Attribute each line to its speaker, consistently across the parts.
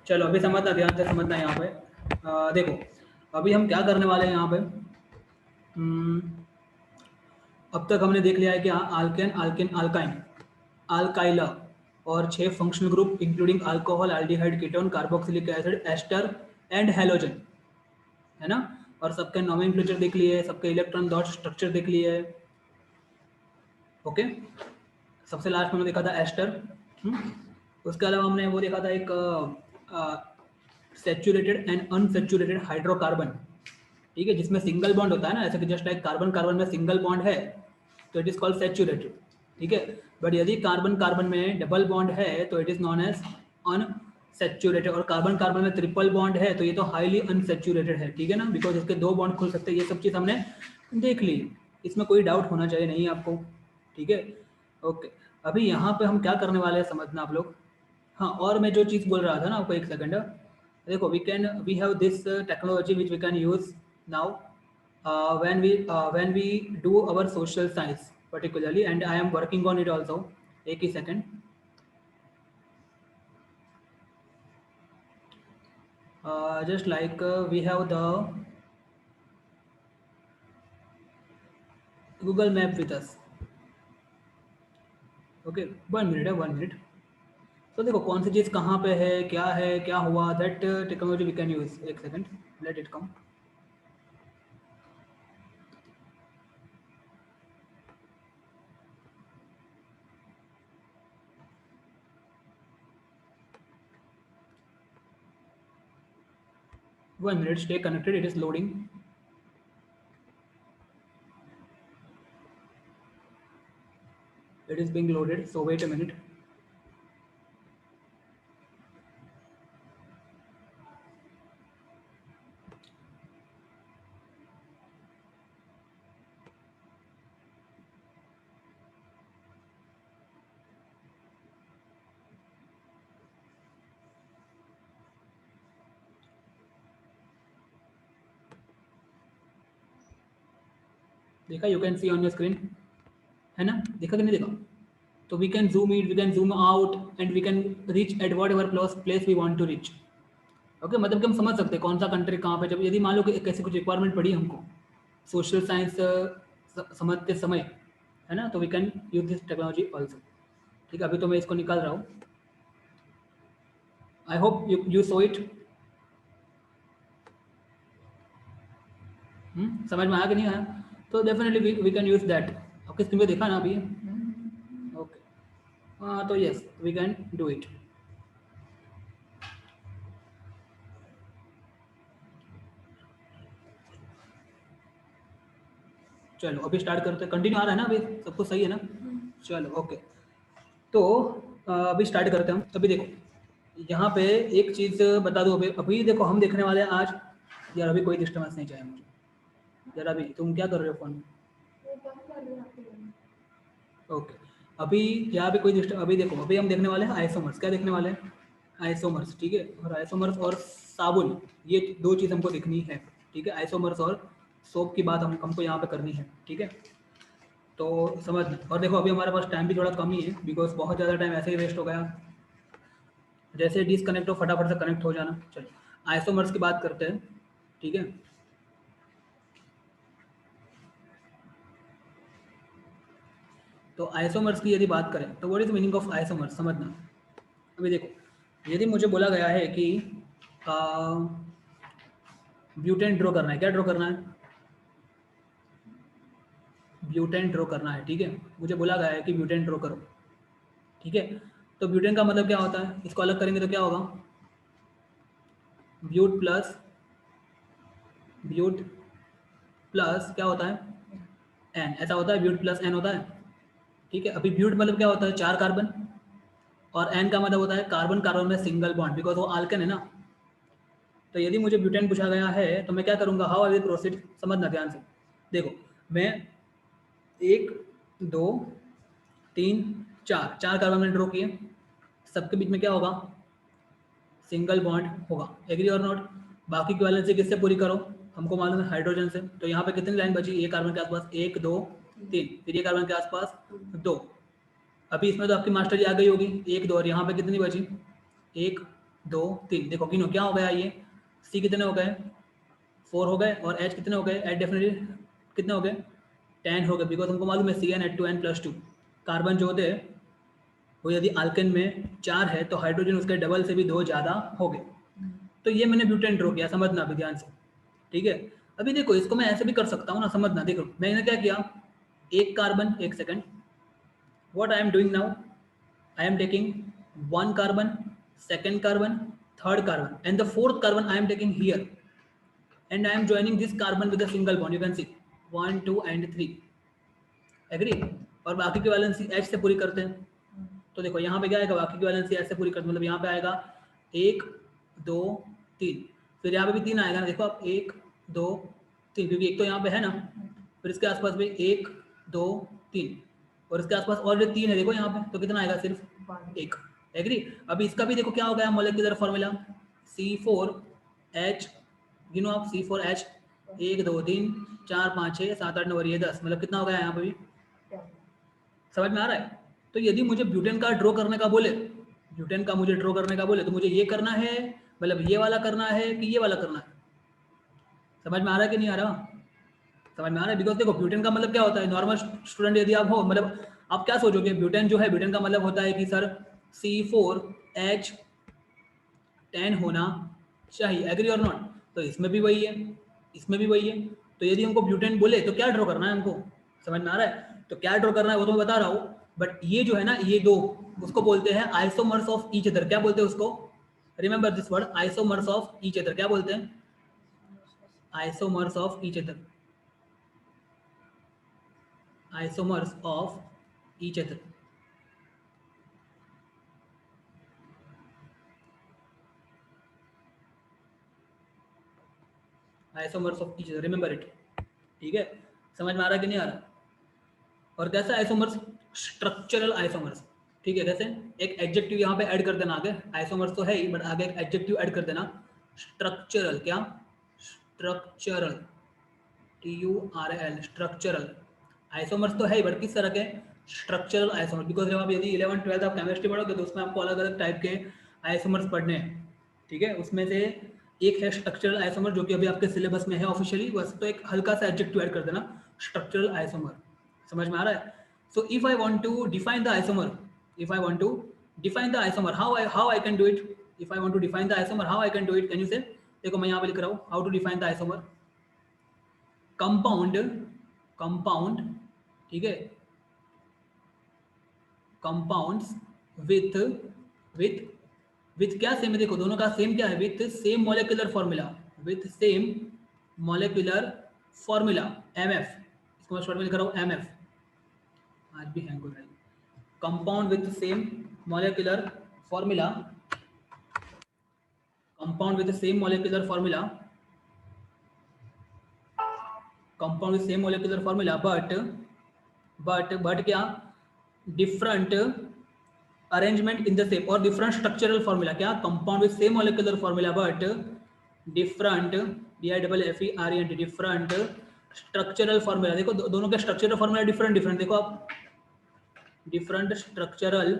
Speaker 1: चलो अभी समझना, ध्यान से समझना यहाँ पे। देखो अभी हम क्या करने वाले हैं यहाँ पे। अब तक हमने देख लिया है कि आल्केन, आल्केन, अल्काइन, अल्काइला और 6 functional group including alcohol, aldehyde, ketone, carboxylic acid, ester and halogen, है ना। और सबके नोमेनक्लेचर देख लिए, सबके इलेक्ट्रॉन डॉट स्ट्रक्चर देख लिए है। ओके, सबसे लास्ट में हमने देखा था एस्टर। उसके अलावा हमने वो देखा था एक सैचुरेटेड एंड अनसैचुरेटेड हाइड्रोकार्बन, ठीक है, जिसमें सिंगल बॉन्ड होता है ना, ऐसे कि जस्ट लाइक कार्बन कार्बन में सिंगल बॉन्ड है तो इट इज कॉल्ड सैचुरेटेड, ठीक है। बट यदि कार्बन कार्बन में डबल बॉन्ड है तो it is known as unsaturated, और कार्बन कार्बन में ट्रिपल बॉन्ड है तो ये तो हाईली अनसैचुरेटेड है, ठीक है ना, बिकॉज इसके 2 बॉन्ड खुल सकते हैं। ये सब चीज़ हमने देख ली, इसमें कोई डाउट होना चाहिए नहीं आपको, ठीक है। ओके, अभी यहाँ पे हम क्या करने वाले हैं समझना आप लोग। हाँ, और मैं जो चीज़ बोल रहा था ना आपको, एक सेकंड, देखो we have this technology which we can use now when we do our social science particularly, and I am working on it also. एक ही second, just like we have the Google Map with us. Okay, 1 minute है, 1 minute. तो देखो कौन सी चीज़ कहाँ पे है, क्या हुआ, that technology we can use. एक second, let it come. One minute, stay connected, it is loading. It is being loaded, so wait a minute. देखा, you can see on your screen, है ना, देखा कि नहीं देखा। तो we can zoom in, we can zoom out and we can reach at whatever place we want to reach. Okay, मतलब कि हम समझ सकते हैं कौन सा कंट्री कहाँ पे, जब यदि मान लो कि कैसे कुछ रिक्वायरमेंट पड़ी हमको सोशल साइंस समझते समय, है ना, तो we can use this technology also. ठीक है, अभी तो मैं इसको निकाल रहा हूँ। I hope you saw it. समझ में आया कि नहीं आया। तो definitely we can use that. आपके स्क्रीन पे देखा ना अभी। ओके, हाँ, तो yes we can do it. चलो अभी स्टार्ट करते हैं, कंटिन्यू आ रहा है ना अभी, सब कुछ सही है ना। चलो ओके, तो अभी स्टार्ट करते हैं हम। अभी देखो यहाँ पे एक चीज़ बता दो, अभी अभी देखो हम देखने वाले हैं आज। यार अभी कोई डिस्टर्बेंस नहीं चाहिए मुझे। यार अभी तुम क्या कर रहे हो फोन में? ओके, अभी यहाँ पे कोई डिस्टर्ब, अभी देखो अभी हम देखने वाले हैं आइसोमर्स। क्या देखने वाले हैं? आइसोमर्स, ठीक है। और आइसोमर्स और साबुन, ये 2 चीज़ हमको देखनी है, ठीक है। आइसोमर्स और सोप की बात हमको यहाँ पे करनी है, ठीक है। तो समझना, और देखो अभी हमारे पास टाइम भी थोड़ा कम ही है, बिकॉज बहुत ज़्यादा टाइम ऐसे ही वेस्ट हो गया। जैसे डिसकनेक्ट हो फटाफट से कनेक्ट हो जाना। चलो आइसोमर्स की बात करते हैं, ठीक है। तो आइसोमर्स की यदि बात करें तो what is meaning of isomers, समझना। अभी देखो यदि मुझे बोला गया है कि ब्यूटेन ड्रॉ करना है, क्या ड्रॉ करना है? ब्यूटेन ड्रॉ करना है, ठीक है। मुझे बोला गया है कि ब्यूटेन ड्रॉ करो, ठीक है। तो ब्यूटेन का मतलब क्या होता है, इसको अलग करेंगे तो क्या होगा? ब्यूट प्लस ब्यूट प्लस क्या होता है? एन, ऐसा होता है, ब्यूट प्लस एन होता है, ठीक है। अभी ब्यूट मतलब क्या होता है? 4 कार्बन, और एन का मतलब होता है कार्बन कार्बन में सिंगल बॉन्ड, बिकॉज वो आल्केन है ना। तो यदि मुझे ब्यूटेन पूछा गया है तो मैं क्या करूँगा, हाउ आई विल प्रोसीड, समझना ध्यान से। देखो मैं 1 2 3 4 कार्बन मैंने ड्रॉ किए, सबके बीच में क्या होगा? सिंगल बॉन्ड होगा, एग्री और नॉट। बाकी की वैलेंसी किससे पूरी करो? हमको मालूम है हाइड्रोजन से। तो यहाँ पे कितनी लाइन बची? एक कार्बन के आसपास 1 2 3, फिर ये कार्बन के आसपास 2। अभी इसमें तो आपकी मास्टर जी आ गई होगी 1 2, और यहाँ पे कितनी बची? 1 2 3, देखो गिनो क्या हो गया ये, C कितने हो गए 4 हो गए, और H कितने हो गए, H डेफिनेटली कितने हो गए 10 हो गए, बिकॉज हमको मालूम है CnH2n+2 कार्बन जो होते हैं वो यदि अल्केन में 4 है तो हाइड्रोजन उसके डबल से भी 2 ज़्यादा हो गए। तो ये मैंने ब्यूटेन ड्रॉ किया, समझना अभी ध्यान से, ठीक है। अभी देखो इसको मैं ऐसे भी कर सकता हूँ ना, समझना, देखो मैंने क्या किया, एक कार्बन, एक second, what I am doing now, I am taking 1 carbon, second carbon, third carbon, and the fourth carbon I am taking here, and I am joining this carbon with a single bond. You can see 1 2 and 3, agree. और बाकी की valency H से पूरी करते हैं, तो देखो यहाँ पे क्या आएगा, बाकी की वैलेंसी H से पूरी करते, मतलब यहाँ पे आएगा 1 2 3, फिर यहाँ पे भी 3 आएगा ना, देखो आप 1 2 3, क्योंकि एक तो यहाँ पे है ना, फिर इसके आसपास भी 1 2 3, और इसके आसपास और 3 है, देखो यहाँ पे, तो कितना आएगा, सिर्फ 1, एग्री। अभी इसका भी देखो क्या हो गया मॉलिक्यूलर फॉर्मूला, C4H, गिनो आप, C4H 1 2 3 4 5 6 7 8 9 और ये 10, मतलब कितना हो गया यहाँ पे भी, समझ में आ रहा है। तो यदि मुझे ब्यूटेन का ड्रॉ करने का बोले, ब्यूटेन का मुझे ड्रॉ करने का बोले, तो मुझे ये करना है, मतलब ये वाला करना है कि ये वाला करना है, समझ में आ रहा है कि नहीं आ रहा, समझ में आ रहा है। बिकॉज देखो ब्यूटेन का मतलब क्या होता है, नॉर्मल स्टूडेंट यदि आप हो, मतलब आप क्या सोचोगे, ब्यूटेन जो है, ब्यूटेन का मतलब होता है कि सर C4H10 होना चाहिए, एग्री और नॉट। तो इसमें भी वही है, इसमें भी वही है। तो यदि हमको ब्यूटेन बोले तो क्या ड्रॉ करना है हमको, समझ में आ रहा है। तो क्या ड्रॉ करना है वो तो मैं बता रहा हूँ, बट ये जो है ना, ये दो, उसको बोलते हैं आइसोमर्स ऑफ ईच अदर। क्या बोलते हैं उसको, remember this word, isomers of each other. क्या बोलते हैं, isomers of each other, isomers of each other. Isomers of each other, remember it, ठीक है। समझ में आ रहा है कि नहीं आ रहा। और कैसा आइसोमर्स, स्ट्रक्चरल आइसोमर्स, ठीक है। कैसे, एक एडजेक्टिव यहाँ पे ऐड कर देना आगे, आइसोमर्स तो है ही, बट आगे एक एडजेक्टिव ऐड कर देना, स्ट्रक्चरल। क्या, स्ट्रक्चरल, TURL, स्ट्रक्चरल। आइसोमर्स तो है ही, बट किस तरह के, स्ट्रक्चरल आइसोमर। बिकॉज जब आप यदि 11th 12th आप केमिस्ट्री पढ़ोगे तो उसमें आपको अलग अलग टाइप के आइसोमर्स पढ़ने हैं, ठीक है। उसमें से एक है स्ट्रक्चरल आइसोमर, जो कि अभी आपके सिलेबस में है ऑफिशियली, बस तो एक हल्का सा एडजेक्टिव ऐड कर देना, स्ट्रक्चरल आइसोमर, समझ में आ रहा है। So if I want to define the isomer, if I want to define the isomer, how I can do it, if I want to define the isomer, how I can do it, can you say. देखो मैं यहाँ पे लिख रहा हूँ, how to define the isomer, compound, compound, ठीक है, compounds with with with क्या सेम है, देखो दोनों का सेम क्या है, with same molecular formula, with same molecular formula, MF, इसको मैं शॉर्ट में लिख रहा हूँ MF, आज भी हैंग हो रहा है। Compound with same molecular formula, compound with same molecular formula, compound with same molecular formula, but क्या, different arrangement in the same, और डिफरेंट स्ट्रक्चरल फॉर्मूला। क्या, compound with same molecular formula but different, DIFFERENT, different structural formula. देखो दोनों के structural formula different different, देखो आप, different structural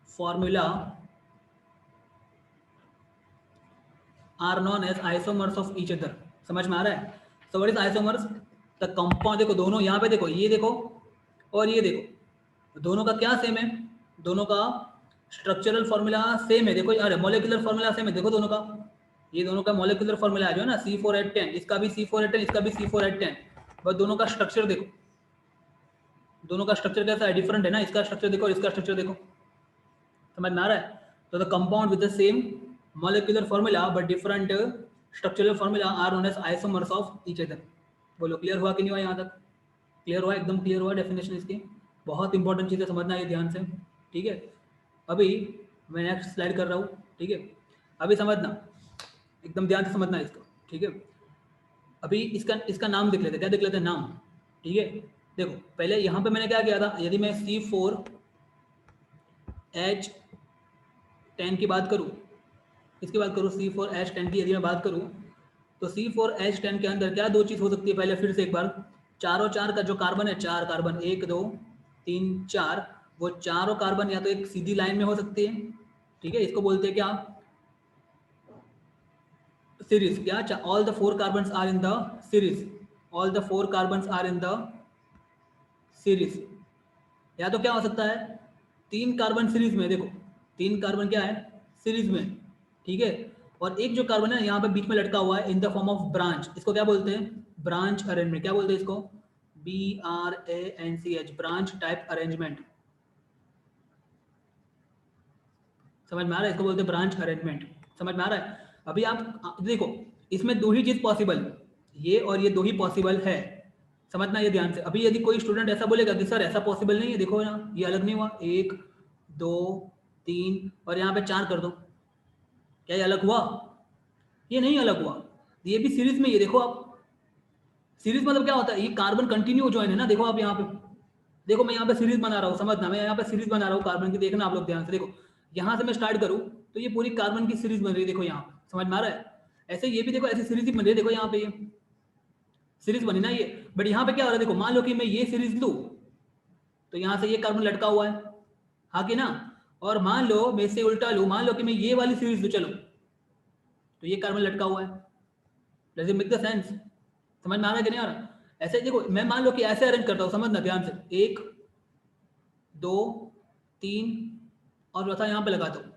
Speaker 1: formula are known as isomers of each other, समझ में आ रहा है। So what is isomers, the compound, देखो दोनों यहाँ पे देखो, ये देखो और ये देखो, दोनों का क्या सेम है, दोनों का स्ट्रक्चरल फॉर्मूला सेम है, देखो, अरे मॉलिक्यूलर फॉर्मूला सेम है, देखो दोनों का, ये दोनों का मॉलिक्यूलर फॉर्मूला जो है ना, C4H10, इसका भी C4H10, इसका भी C4H10, बस दोनों का स्ट्रक्चर देखो, दोनों का स्ट्रक्चर कैसा है, डिफरेंट है ना, इसका स्ट्रक्चर देखो और इसका स्ट्रक्चर देखो, समझ में आ रहा है। तो the compound with the same molecular formula but different structural formula are known as isomers of each other. बोलो क्लियर हुआ कि नहीं हुआ, यहाँ तक क्लियर हुआ, एकदम क्लियर हुआ डेफिनेशन इसकी। बहुत इंपॉर्टेंट चीज़ें समझना है ध्यान से, ठीक है। अभी मैं नेक्स्ट स्लाइड कर रहा हूँ, ठीक है। अभी समझना, एकदम ध्यान से समझना इसको, ठीक है। अभी इसका नाम देख लेते, क्या देख लेते हैं, नाम, ठीक है। देखो पहले यहाँ पे मैंने क्या किया था, यदि मैं C4H10 की बात करूँ, इसकी बात करूँ C4H10 की यदि मैं बात करूँ, तो C4H10 के अंदर क्या दो चीज़ हो सकती है, पहले फिर से एक बार, चारों चार का जो कार्बन है, 4 कार्बन, 1 2 3 4, वो चारों कार्बन या तो एक सीधी लाइन में हो सकती है, ठीक है, इसको बोलते हैं क्या, सीरीज, क्या all the 4 carbons are in the series, all the 4 carbons are in the series. या तो क्या हो सकता है 3 कार्बन सीरीज में, देखो 3 कार्बन क्या है सीरीज में, ठीक है, और एक जो कार्बन है यहाँ पे बीच में लटका हुआ है in the form of branch, इसको क्या बोलते हैं ब्रांच अरेंजमेंट। क्या बोलते हैं इसको BRANCH, ब्रांच टाइप अरेंजमेंट। समझ में आ रहा है, इसको बोलते हैं ब्रांच अरेंजमेंट। समझ में आ रहा है। अभी आप देखो इसमें दो ही चीज पॉसिबल, ये और ये दो ही पॉसिबल है, समझना ये ध्यान से। अभी यदि कोई स्टूडेंट ऐसा बोलेगा कि सर ऐसा पॉसिबल नहीं है, देखो ना ये अलग नहीं हुआ, 1 2 3 और यहाँ पे 4 कर दो, क्या ये अलग हुआ? ये नहीं अलग हुआ, ये भी सीरीज में, ये देखो आप सीरीज मतलब क्या होता है, ये कार्बन कंटिन्यू ज्वाइन है ना, देखो आप यहाँ पे, देखो मैं यहाँ पे सीरीज बना रहा हूँ, समझना मैं यहाँ पे सीरीज बना रहा हूँ कार्बन की, देखना आप लोग ध्यान से, देखो यहाँ से मैं स्टार्ट करूँ तो ये पूरी कार्बन की सीरीज बन रही है, देखो यहाँ पे, समझ में आ रहा है। ऐसे ये भी देखो ऐसी सीरीज ही बन रही है, देखो यहाँ पे ये सीरीज बनी ना ये, बट यहाँ पे क्या हो रहा है, देखो मान लो कि मैं ये सीरीज लूँ तो यहाँ से ये कार्बन लटका हुआ है, हाँ कि ना, और मान लो मैं इससे उल्टा लूँ, मान लो कि मैं ये वाली सीरीज लूँ, चलो तो ये कार्बन लटका हुआ है, does it make the sense? समझ में आ रहा है कि नहीं आ रहा? ऐसे देखो मैं मान लो कि ऐसे अरेंज करता हूँ, समझना ध्यान से, 1 2 3 और चौथा यहाँ पे लगाता हूँ,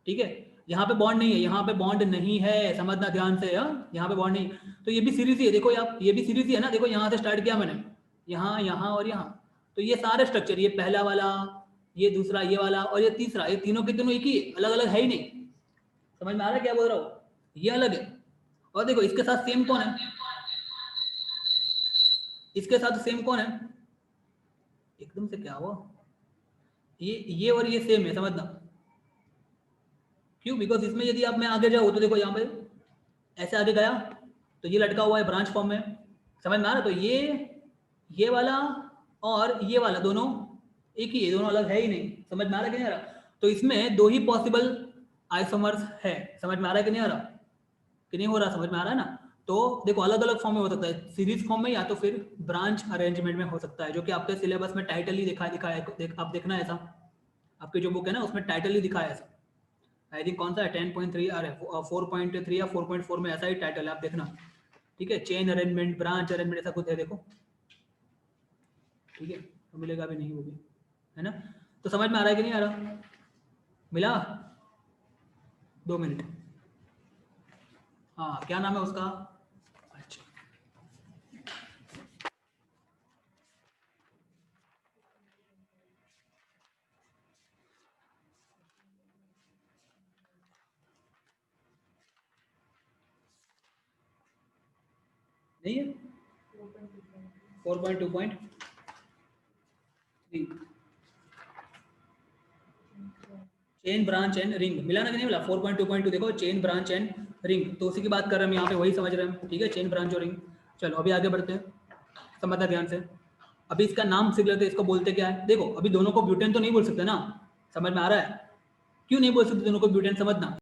Speaker 1: ठीक है, यहाँ पे बॉन्ड नहीं है, यहाँ पे बॉन्ड नहीं है, समझना ध्यान से, हाँ यहाँ पे बॉन्ड नहीं, तो ये भी सीरीज ही है, देखो आप ये भी सीरीज ही है ना, देखो यहाँ से स्टार्ट किया मैंने, यहाँ यहाँ और यहाँ, तो ये सारे स्ट्रक्चर, ये पहला वाला, ये दूसरा, ये वाला और ये तीसरा, ये तीनों के तीनों एक ही है, अलग अलग है ही नहीं। समझ में आ रहा है क्या बोल रहा हूँ? ये अलग है, और देखो इसके साथ सेम कौन है, इसके साथ सेम कौन है, एकदम से क्या हुआ, ये और ये सेम है, समझना क्यों, बिकॉज इसमें यदि आप मैं आगे जाऊँ तो देखो यहाँ पे ऐसे आगे गया तो ये लटका हुआ है ब्रांच फॉर्म में, समझ में आ रहा, तो ये वाला और ये वाला दोनों एक ही है, दोनों अलग है ही नहीं, समझ में आ रहा है कि नहीं आ रहा? तो इसमें दो ही पॉसिबल आइसोमर्स है, समझ में आ रहा है कि नहीं आ रहा, कि नहीं हो रहा, समझ में आ रहा है ना? तो देखो अलग अलग फॉर्म में हो सकता है, सीरीज फॉर्म में या तो फिर ब्रांच अरेंजमेंट में हो सकता है, जो कि आपके सिलेबस में टाइटल ही दिखा है, आप देखना ऐसा, आपकी जो बुक है ना उसमें टाइटल ही दिखा है ऐसा, आई थिंक कौन सा है 10.3 अरे 4.3 या 4.4 में ऐसा ही टाइटल है, आप देखना, ठीक है, चेन अरेंजमेंट ब्रांच अरेंजमेंट ऐसा कुछ है, देखो ठीक है, तो मिलेगा भी नहीं वो भी, है ना? तो समझ में आ रहा है कि नहीं आ रहा, मिला? 2 मिनट, हाँ क्या नाम है उसका, अच्छा नहीं है 4.2.3 चेन ब्रांच एंड रिंग, मिला ना कि नहीं मिला? 4.2.2 देखो चेन ब्रांच एंड रिंग, तो उसी की बात कर रहे हैं हम यहाँ पे, वही समझ रहे हैं, ठीक है, चेन ब्रांच और रिंग। चलो अभी आगे बढ़ते हैं, समझना ध्यान से। अभी इसका नाम सीख लेते हैं, इसको बोलते क्या है, देखो अभी दोनों को ब्यूटेन तो नहीं बोल सकते ना, समझ में आ रहा है? क्यों नहीं बोल सकते दोनों को ब्यूटेन, समझना